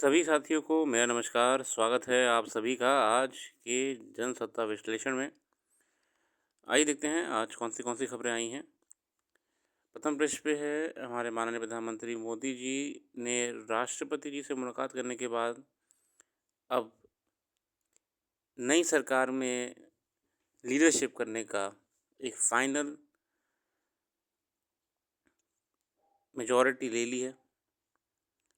सभी साथियों को मेरा नमस्कार। स्वागत है आप सभी का आज के जनसत्ता विश्लेषण में। आइए देखते हैं आज कौन सी खबरें आई हैं। प्रथम पृष्ठ पे है हमारे माननीय प्रधानमंत्री मोदी जी ने राष्ट्रपति जी से मुलाकात करने के बाद अब नई सरकार में लीडरशिप करने का एक फाइनल मेजॉरिटी ले ली है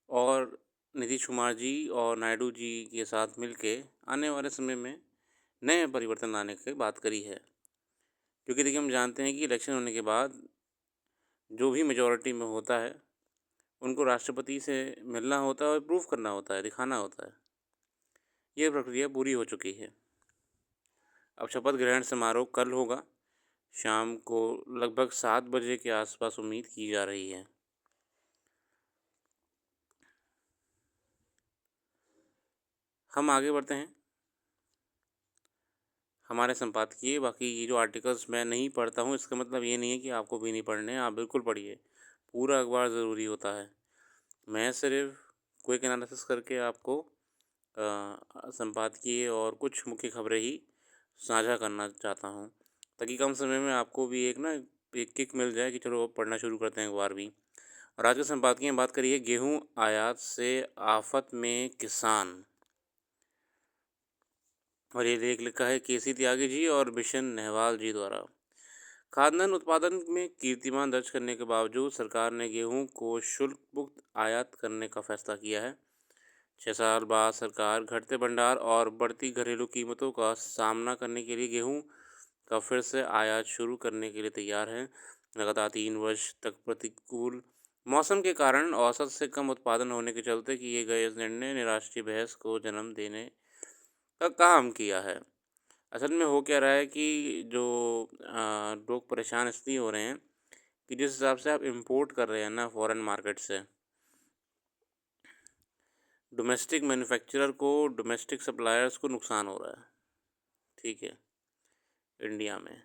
और नीतीश कुमार जी और नायडू जी के साथ मिलके आने वाले समय में नए परिवर्तन लाने की बात करी है। क्योंकि देखिए हम जानते हैं कि इलेक्शन होने के बाद जो भी मेजॉरिटी में होता है उनको राष्ट्रपति से मिलना होता है और प्रूफ करना होता है, दिखाना होता है। ये प्रक्रिया पूरी हो चुकी है। अब शपथ ग्रहण समारोह कल होगा, शाम को लगभग 7 बजे के आसपास उम्मीद की जा रही है। हम आगे बढ़ते हैं हमारे संपादकीय। बाकी ये जो आर्टिकल्स मैं नहीं पढ़ता हूँ इसका मतलब ये नहीं है कि आपको भी नहीं पढ़ने हैं, आप बिल्कुल पढ़िए। पूरा अखबार ज़रूरी होता है। मैं सिर्फ क्विक एनालिसिस करके आपको संपादकीय और कुछ मुख्य खबरें ही साझा करना चाहता हूँ, ताकि कम समय में आपको भी एक किक मिल जाए कि चलो अब पढ़ना शुरू करते हैं अखबार भी। और आज के संपादकीय में बात करिए गेहूं आयात से आफत में किसान, और ये लेख लिखा है केसी त्यागी जी और बिशन नेहवाल जी द्वारा। खाद्यान्न उत्पादन में कीर्तिमान दर्ज करने के बावजूद सरकार ने गेहूं को शुल्क मुक्त आयात करने का फैसला किया है। 6 साल बाद सरकार घटते भंडार और बढ़ती घरेलू कीमतों का सामना करने के लिए गेहूं का फिर से आयात शुरू करने के लिए तैयार है। लगातार 3 वर्ष तक प्रतिकूल मौसम के कारण औसत से कम उत्पादन होने के चलते किए गए इस निर्णय ने राष्ट्रीय बहस को जन्म देने का काम किया है। असल में हो क्या रहा है कि जो लोग परेशान इसलिए हो रहे हैं कि जिस हिसाब से आप इंपोर्ट कर रहे हैं ना फॉरेन मार्केट से, डोमेस्टिक मैन्युफैक्चरर को, डोमेस्टिक सप्लायर्स को नुकसान हो रहा है। ठीक है, इंडिया में।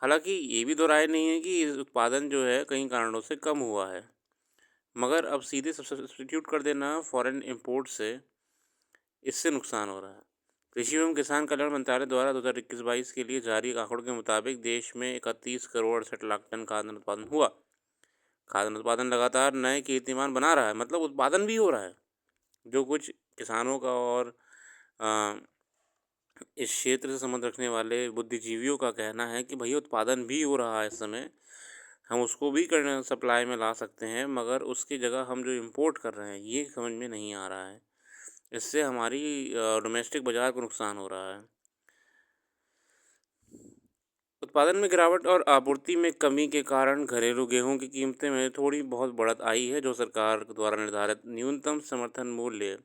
हालांकि ये भी दोहराए नहीं है कि उत्पादन जो है कई कारणों से कम हुआ है, मगर अब सीधे सब्स्टिट्यूट कर देना फॉरेन इंपोर्ट से, इससे नुकसान हो रहा है। कृषि एवं किसान कल्याण मंत्रालय द्वारा 2021-22 के लिए जारी आंकड़ों के मुताबिक देश में 31 करोड़ 68 लाख टन खाद्यान्न उत्पादन हुआ। खाद्यान्न उत्पादन लगातार नए कीर्तिमान बना रहा है, मतलब उत्पादन भी हो रहा है। जो कुछ किसानों का और अ, इस क्षेत्र से संबंध रखने वाले बुद्धिजीवियों का कहना है कि भैया उत्पादन भी हो रहा है इस समय, हम उसको भी करने सप्लाई में ला सकते हैं, मगर उसकी जगह हम जो इंपोर्ट कर रहे हैं ये समझ में नहीं आ रहा है। इससे हमारी डोमेस्टिक बाज़ार को नुकसान हो रहा है। उत्पादन में गिरावट और आपूर्ति में कमी के कारण घरेलू गेहूं की कीमतें में थोड़ी बहुत बढ़त आई है, जो सरकार द्वारा निर्धारित न्यूनतम समर्थन मूल्य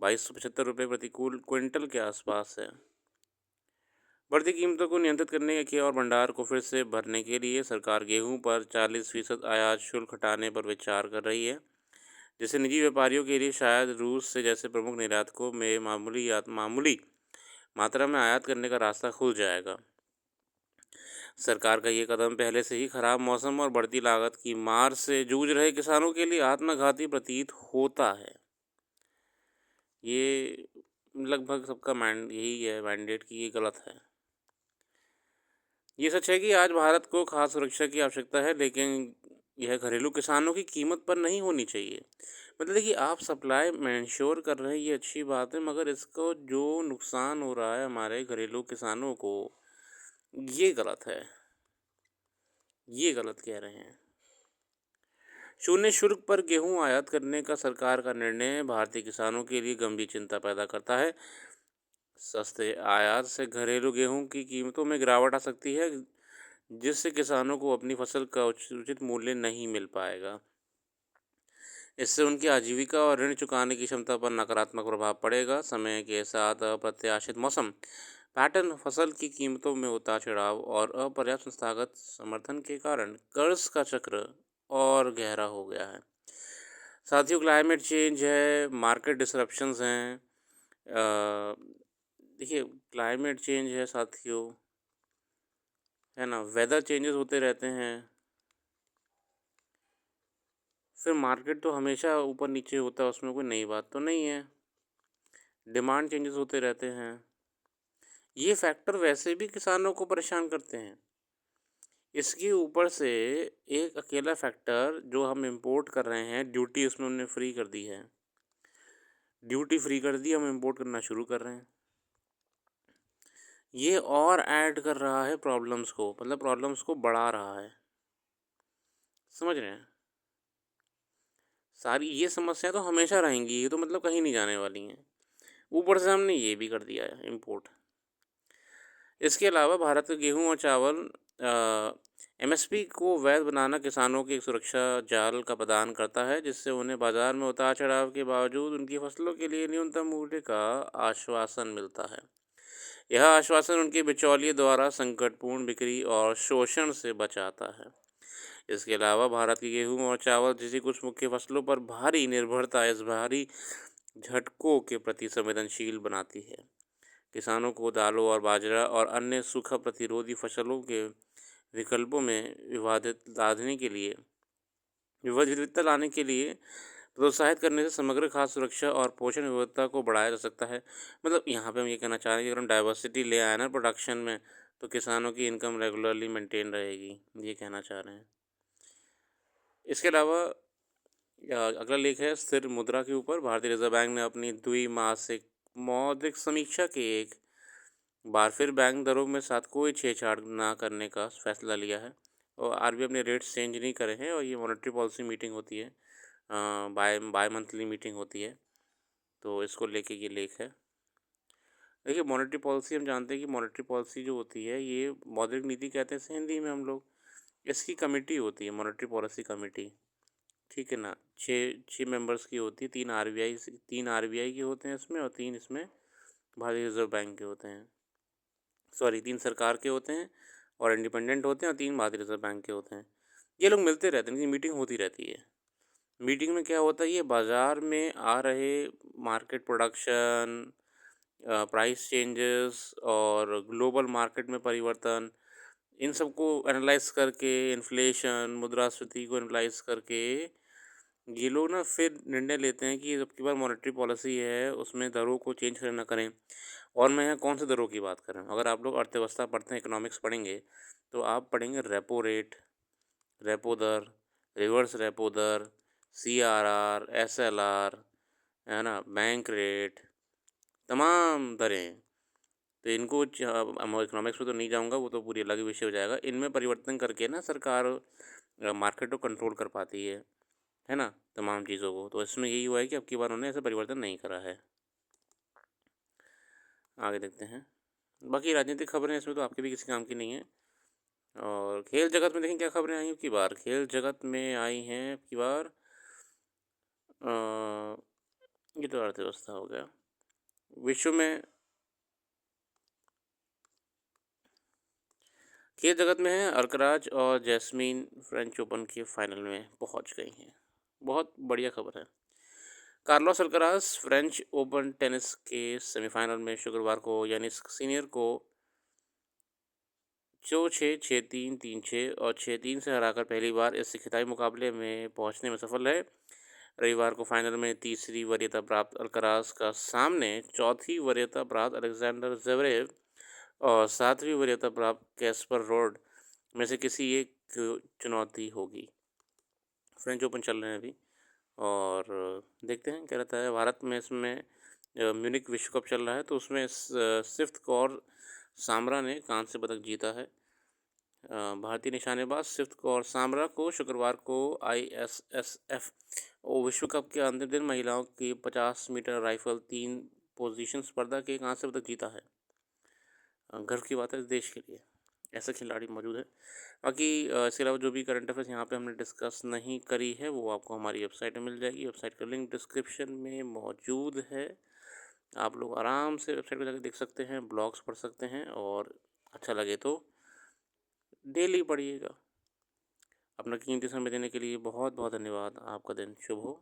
2275 रुपये प्रतिकूल क्विंटल के आसपास है। बढ़ती कीमतों को नियंत्रित करने के और भंडार को फिर से भरने के लिए सरकार गेहूं पर 40% आयात शुल्क हटाने पर विचार कर रही है, जिससे निजी व्यापारियों के लिए शायद रूस से जैसे प्रमुख निर्यातकों में मामूली मात्रा में आयात करने का रास्ता खुल जाएगा। सरकार का ये कदम पहले से ही खराब मौसम और बढ़ती लागत की मार से जूझ रहे किसानों के लिए आत्मघाती प्रतीत होता है। ये लगभग सबका यही है मैंडेट कि ये गलत है। ये सच है कि आज भारत को खाद्य सुरक्षा की आवश्यकता है, लेकिन यह घरेलू किसानों की कीमत पर नहीं होनी चाहिए। मतलब देखिए, आप सप्लाई में इंश्योर कर रहे हैं ये अच्छी बात है, मगर इसको जो नुकसान हो रहा है हमारे घरेलू किसानों को, ये गलत है। ये गलत कह रहे हैं। शून्य शुल्क पर गेहूं आयात करने का सरकार का निर्णय भारतीय किसानों के लिए गंभीर चिंता पैदा करता है। सस्ते आयात से घरेलू गेहूं की कीमतों में गिरावट आ सकती है, जिससे किसानों को अपनी फसल का उचित मूल्य नहीं मिल पाएगा। इससे उनकी आजीविका और ऋण चुकाने की क्षमता पर नकारात्मक प्रभाव पड़ेगा। समय के साथ अप्रत्याशित मौसम पैटर्न, फसल की कीमतों में उतार चढ़ाव और अपर्याप्त संस्थागत समर्थन के कारण कर्ज का चक्र और गहरा हो गया है। साथियों, क्लाइमेट चेंज है, मार्केट डिसरप्शंस हैं। देखिए, क्लाइमेट चेंज है साथियों, है ना, वेदर चेंजेस होते रहते हैं। फिर मार्केट तो हमेशा ऊपर नीचे होता है, उसमें कोई नई बात तो नहीं है। डिमांड चेंजेस होते रहते हैं। ये फैक्टर वैसे भी किसानों को परेशान करते हैं। इसके ऊपर से एक अकेला फैक्टर जो हम इम्पोर्ट कर रहे हैं, ड्यूटी उसमें उन्होंने फ्री कर दी है। ड्यूटी फ्री कर दी, हम इम्पोर्ट करना शुरू कर रहे हैं। ये और ऐड कर रहा है प्रॉब्लम्स को, मतलब प्रॉब्लम्स को बढ़ा रहा है। समझ रहे हैं? सारी ये समस्या तो हमेशा रहेंगी, ये तो मतलब कहीं नहीं जाने वाली हैं। ऊपर से हमने ये भी कर दिया है इम्पोर्ट। इसके अलावा भारत के गेहूँ और चावल एमएसपी को वैध बनाना किसानों की एक सुरक्षा जाल का प्रदान करता है, जिससे उन्हें बाजार में उतार-चढ़ाव के बावजूद उनकी फसलों के लिए न्यूनतम मूल्य का आश्वासन मिलता है। यह आश्वासन उनके बिचौलिए द्वारा संकटपूर्ण बिक्री और शोषण से बचाता है। इसके अलावा भारत की गेहूँ और चावल जैसी कुछ मुख्य फसलों पर भारी निर्भरता इस भारी झटकों के प्रति संवेदनशील बनाती है। किसानों को दालों और बाजरा और अन्य सूखा प्रतिरोधी फसलों के विकल्पों में विविधता लाने के लिए प्रोत्साहित करने से समग्र खाद्य सुरक्षा और पोषण विविधता को बढ़ाया जा सकता है। मतलब यहाँ पे हम ये कहना चाह रहे हैं कि अगर हम डाइवर्सिटी ले आए ना प्रोडक्शन में, तो किसानों की इनकम रेगुलरली मेंटेन रहेगी, ये कहना चाह रहे हैं। इसके अलावा अगला लेख है स्थिर मुद्रा के ऊपर। भारतीय रिजर्व बैंक ने अपनी द्विमासिक मौद्रिक समीक्षा के एक बार फिर बैंक दरों में साथ कोई छेड़छाड़ ना करने का फैसला लिया है और आरबीआई अपने रेट्स चेंज नहीं करे हैं और ये मॉनेटरी पॉलिसी मीटिंग होती है, बाय बाय मंथली मीटिंग होती है, तो इसको लेके ये लेख है। देखिए मॉनेटरी पॉलिसी हम जानते हैं कि मॉनेटरी पॉलिसी जो होती है ये मौद्रिक नीति कहते हैं इसे हिंदी में हम लोग। इसकी कमेटी होती है मॉनेटरी पॉलिसी कमेटी, ठीक है ना। छः मेंबर्स की होती है, तीन आरबीआई के होते हैं इसमें और तीन इसमें भारतीय रिजर्व बैंक के होते हैं। सॉरी, तीन सरकार के होते हैं और इंडिपेंडेंट होते हैं और तीन भारतीय रिजर्व बैंक के होते हैं। ये लोग मिलते रहते हैं, इनकी मीटिंग होती रहती है। मीटिंग में क्या होता है, ये बाज़ार में आ रहे मार्केट प्रोडक्शन, प्राइस चेंजेस और ग्लोबल मार्केट में परिवर्तन, इन सबको एनालाइज़ करके, इन्फ्लेशन, मुद्रास्फीति को एनालाइज़ करके ये लोग ना फिर निर्णय लेते हैं कि अब की बार मॉनेटरी पॉलिसी है उसमें दरों को चेंज करें ना करें। और मैं यहाँ कौन से दरों की बात कर रहा हूँ, अगर आप लोग अर्थव्यवस्था पढ़ते हैं, इकोनॉमिक्स पढ़ेंगे, तो आप पढ़ेंगे रेपो रेट, रेपो दर, रिवर्स रेपो दर, सीआरआर, एसएलआर, है ना, बैंक रेट, तमाम दरें। तो इनको इकोनॉमिक्स में तो नहीं जाऊँगा, वो तो पूरी अलग विषय हो जाएगा। इनमें परिवर्तन करके ना सरकार मार्केट को कंट्रोल कर पाती है ना, तमाम चीज़ों को। तो इसमें यही हुआ है कि अब की बार उन्होंने ऐसा परिवर्तन नहीं करा है। आगे देखते हैं। बाकी राजनीतिक खबरें इसमें तो आपके भी किसी काम की नहीं है। और खेल जगत में देखें क्या खबरें आई हैं अब की बार। खेल जगत में आई हैं अब की बार ये तो अर्थव्यवस्था हो गया। विश्व में खेल जगत में है अल्कराज और जैस्मीन फ्रेंच ओपन के फाइनल में पहुंच गई हैं। बहुत बढ़िया खबर है। Carlos Alcaraz French open tennis के सेमीफाइनल में शुक्रवार को यानिक सीनियर को 4-6, 6-3, 3-6 और 6-3 से हराकर पहली बार इस खिताबी मुकाबले में पहुंचने में सफल है। रविवार को फाइनल में तीसरी वरीयता प्राप्त अल्कराज का सामने चौथी वरीयता प्राप्त अलेक्जेंडर ज़वेरेव और सातवीं वरीयता प्राप्त कैस्पर रोड में से किसी एक चुनौती होगी। फ्रेंच ओपन चल रहे हैं अभी और देखते हैं क्या रहता है। भारत में इसमें म्यूनिक विश्व कप चल रहा है, तो उसमें सिफ्त कौर सामरा ने कांस्य पदक जीता है। भारतीय निशानेबाज सिफ्त कौर सामरा को शुक्रवार को ISSF विश्व कप के अंतिम दिन महिलाओं की 50 मीटर राइफल 3 पोजीशन स्पर्धा के कांस्य पदक जीता है। गर्व की बात है इस देश के लिए, ऐसे खिलाड़ी मौजूद हैं। बाकी इसके अलावा जो भी करंट अफेयर्स यहाँ पे हमने डिस्कस नहीं करी है वो आपको हमारी वेबसाइट में मिल जाएगी। वेबसाइट का लिंक डिस्क्रिप्शन में मौजूद है। आप लोग आराम से वेबसाइट पर जाकर देख सकते हैं, ब्लॉग्स पढ़ सकते हैं और अच्छा लगे तो डेली पढ़िएगा। अपना कीमती समय देने के लिए बहुत बहुत धन्यवाद। आपका दिन शुभ हो।